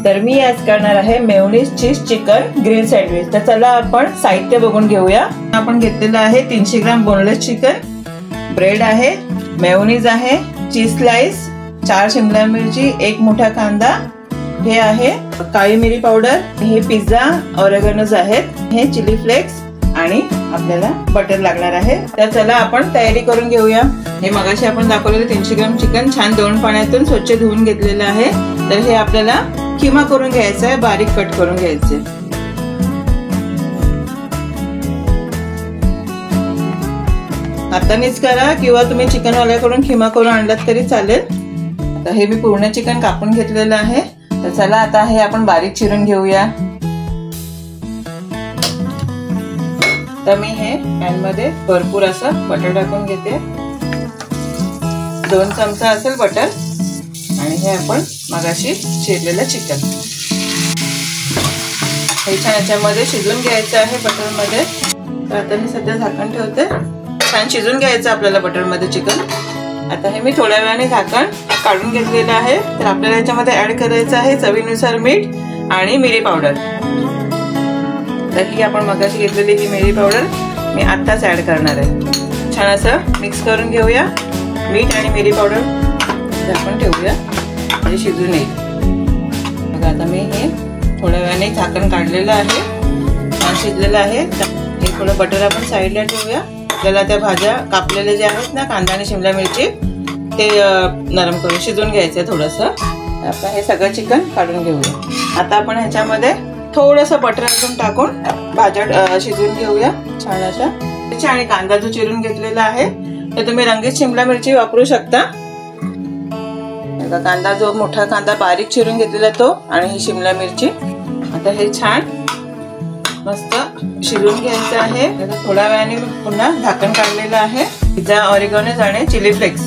तर मी आज करणार आहे मेयोनीज चीज चिकन ग्रिल सँडविच। तर चला आपण साहित्य बघून घेऊया। आपण घेतलेलं आहे 300 ग्राम बोनलेस चिकन, ब्रेड आहे, मेयोनीज आहे, चीज स्लाइस, 4 शिमला मिरची, 1 मोठा कांदा, हे आहे काळी मिरी पावडर, हे पिझ्झा ऑरेगॅनोज आहेत, हे चिली फ्लेक्स आणि आपल्याला बटर लागणार आहे। तर चला आपण तयारी करून घेऊया। हे मगाशी आपण दाखवलेले 300 ग्राम चिकन छान 2 पाण्यातून स्वच्छ धुवून घेतलेलं आहे। तर हे आपल्याला किमा करून घ्यायचं आहे, बारीक कट करून घ्यायचे। हातानेच करा किंवा तुम्ही चिकन वाल्याकडून किमा करून आणलात तरी चालेल। आता हे मी पूर्ण चिकन कापून घेतलेलं आहे। तर चला आता हे आपण बारीक चिरून घेऊया। तर मी हे पॅन मध्ये भरपूर असं बटर टाकून घेते, 2 चमचा असेल बटर, आणि हे आपण मगाशी चिरलेलं चिकन हे छान याच्यामध्ये शिजवून घ्यायचं आहे बटर मध्ये। तर आता मी सध्या झाकण ठेवते, छान शिजून घ्यायचं आपल्याला बटर मध्ये चिकन। आता हे मी थोड्या वेळाने झाकण काढून घेतलेलं आहे। तर आपल्याला याच्यामध्ये ऍड करायचं आहे चवीनुसार मीठ आणि मिरी पावडर। तर ही आपण मगाशी घेतलेली ही मिरी पावडर मी आत्ताच ऍड करणार आहे। छान असं मिक्स करून घेऊया। मीठ आणि मिरी पावडर झाकून ठेवूया म्हणजे शिजून येईल। मग आता मी हे थोड्या वेळाने झाकण काढलेलं आहे, छान शिजलेलं आहे। हे थोडं बटर आपण साईडला ठेवूया। आपल्याला त्या भाज्या कापलेले जे आहेत ना, कांदा आणि शिमला मिरची, ते नरम करून शिजून घ्यायचं थोडंसं। आपण हे सगळं चिकन काढून घेऊया। आता आपण ह्याच्यामध्ये थोडंसं बटर अजून टाकून भाज्या शिजवून घेऊया छान अशा। आणि कांदा जो चिरून घेतलेला आहे तर तुम्ही रंगीत शिमला मिरची वापरू शकता। कांदा जो मोठा कांदा बारीक चिरून घेतलेला तो, आणि ही शिमला मिरची। आता हे छान मस्त शिजवून घ्यायचं आहे। थोड्या वेळाने पुन्हा झाकण काढलेलं आहे। पिझ्झा ऑरेगॅनोज आणि चिली फ्लेक्स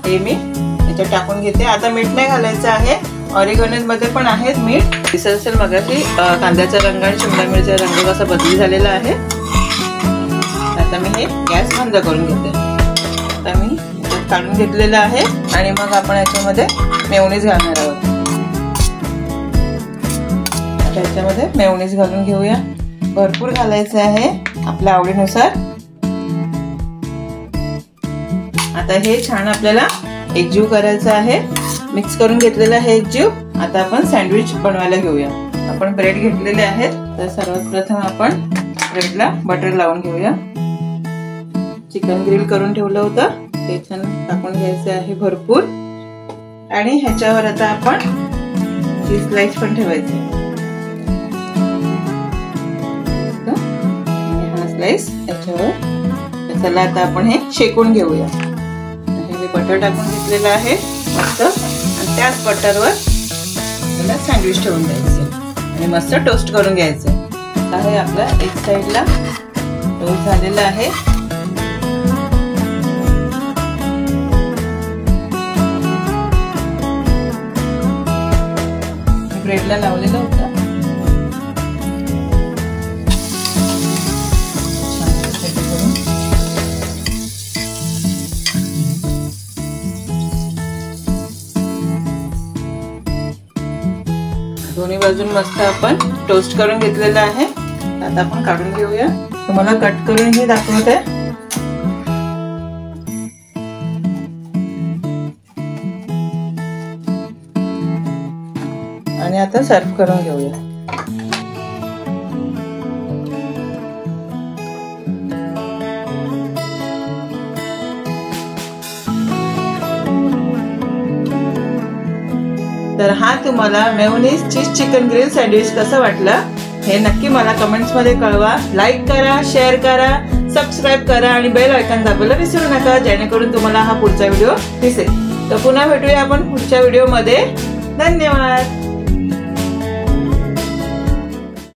हे मी याच्यात टाकून घेते। आता मीठ नाही घालायचं आहे, ऑरेगॅनोज मध्ये पण आहे मीठ। दिसत असेल मगाशी कांद्याचा रंग आणि शिमला मिरचीचा रंग कसा बदली झालेला आहे। आता मी हे गॅस बंद करून घेते। आता मी काढून घेतलेलं आहे आणि मग आपण याच्यामध्ये मेयोनीज घालणार आहोत। आता याच्यामध्ये मेयोनीज घालून घेऊया। भरपूर घालायचं आहे आपल्या आवडीनुसार। आता हे छान आपल्याला एकजीव करायचं आहे, मिक्स करून घेतलेलं आहे एकजीव। आता आपण सँडविच बनवायला घेऊया। आपण ब्रेड घेतलेले आहेत, तर सर्वात प्रथम आपण ब्रेडला बटर लावून घेऊया। चिकन ग्रिल करून ठेवलं होतं ते छान टाकून घ्यायचं आहे भरपूर, आणि ह्याच्यावर आता आपण चीज स्लाइस पण ठेवायचे। हा स्लाइस याच्यावर। चला आता आपण हे शेकून घेऊया। हे मी बटर टाकून घेतलेलं आहे मस्त, आणि त्याच बटरवर त्याला सँडविच ठेवून द्यायचं आणि मस्त टोस्ट करून घ्यायचं। आता हे आपलं एक साइडला टोस्ट झालेलं आहे। ब्रेडला लावलेलं होतं, दोन्ही बाजून मस्त आपण टोस्ट करून घेतलेलं आहे। आता आपण काढून घेऊया। तुम्हाला कट करून हे दाखवते। आणि आता सर्व करून घेऊया। तर हा तुम्हाला मेयोनीज चीज चिकन ग्रिल सँडविच कसं वाटलं हे नक्की मला कमेंट्स मध्ये कळवा। लाईक करा, शेअर करा, सबस्क्राईब करा आणि बेल आयकॉन दाबायला विसरू नका, जेणेकरून तुम्हाला हा पुढचा व्हिडिओ दिसेल। तर पुन्हा भेटूया आपण पुढच्या व्हिडिओ मध्ये। धन्यवाद।